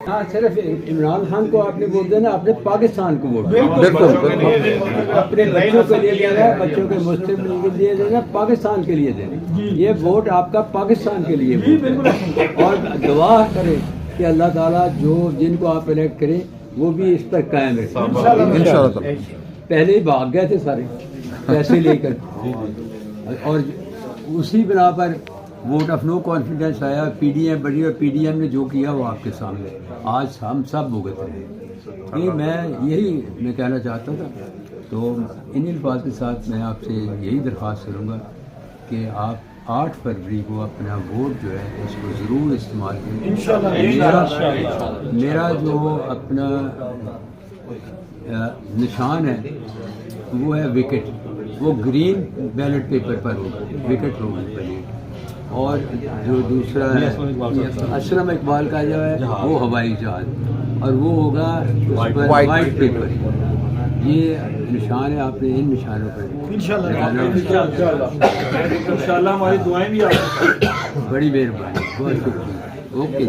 ہاں صرف عمران خان کو آپ نے ووٹ دینا، اپنے پاکستان کو ووٹ بالکل اپنے بچوں کے لیے دینا، بچوں کے مستقبل کے لیے دینا، پاکستان کے لیے دینا. یہ ووٹ آپ کا پاکستان کے لیے ووٹ ہے. اور دعا کرے کہ اللہ تعالیٰ جن کو آپ الیکٹ کریں وہ بھی اس پر قائم رہے. انشاءاللہ. پہلے ہی بھاگ گئے تھے سارے پیسے لے کر، اور اسی بنا پر ووٹ آف نو کانفیڈنس آیا. پی ڈی ایم بڑی، اور پی ڈی ایم نے جو کیا وہ آپ کے سامنے آج ہم سب بھگت رہے ہیں. یہ میں کہنا چاہتا تھا. تو ان الفاظ کے ساتھ میں آپ سے یہی درخواست کروں گا کہ آپ 8 فروری کو اپنا ووٹ جو ہے اس کو ضرور استعمال کریں. میرا جو اپنا نشان ہے وہ ہے وکٹ. وہ گرین بیلٹ پیپر پر ہوگا، وکٹ ہوگی پلیٹ. اور جو دوسرا ہے اشرم اقبال کا جو ہے وہ ہوائی جہاز، اور وہ ہوگا وائٹ پیپر. یہ نشان ہے، آپ نے ان نشانوں پر انشاءاللہ ہماری دعائیں بھی آپ. بڑی مہربانی، بہت شکریہ. اوکے.